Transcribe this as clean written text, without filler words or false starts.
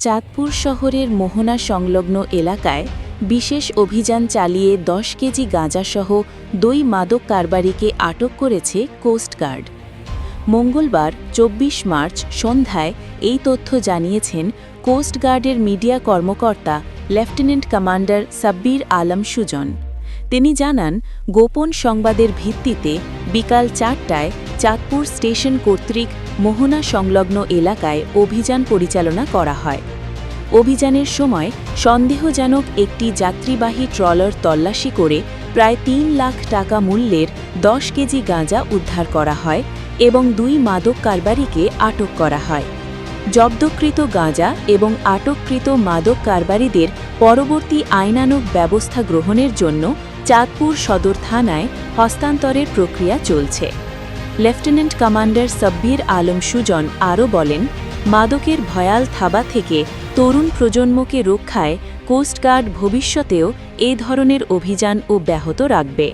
চাঁদপুর শহরের মোহনা সংলগ্ন এলাকায় বিশেষ অভিযান চালিয়ে ১০ কেজি গাঁজাসহ ২ মাদক কারবারিকে আটক করেছে কোস্টগার্ড। মঙ্গলবার ২৪ মার্চ সন্ধ্যায় এই তথ্য জানিয়েছেন কোস্টগার্ডের মিডিয়া কর্মকর্তা লেফটেন্যান্ট কমান্ডার সাব্বির আলম সুজন। তিনি জানান, গোপন সংবাদের ভিত্তিতে বিকাল ৪টায় চাঁদপুর স্টেশন কর্তৃক মোহনা সংলগ্ন এলাকায় অভিযান পরিচালনা করা হয়। অভিযানের সময় সন্দেহজনক একটি যাত্রীবাহী ট্রলার তল্লাশি করে প্রায় ৩ লাখ টাকা মূল্যের ১০ কেজি গাঁজা উদ্ধার করা হয় এবং ২ মাদক কারবারিকে আটক করা হয়। জব্দকৃত গাঁজা এবং আটককৃত মাদক কারবারিদের পরবর্তী আইনানুগ ব্যবস্থা গ্রহণের জন্য চাঁদপুর সদর থানায় হস্তান্তরের প্রক্রিয়া চলছে। লেফটেন্যান্ট কমান্ডার সাব্বির আলম সুজন আরও বলেন, মাদকের ভয়াল থাবা থেকে তরুণ প্রজন্মকে রক্ষায় কোস্টগার্ড ভবিষ্যতেও এ ধরনের অভিযান অব্যাহত রাখবে।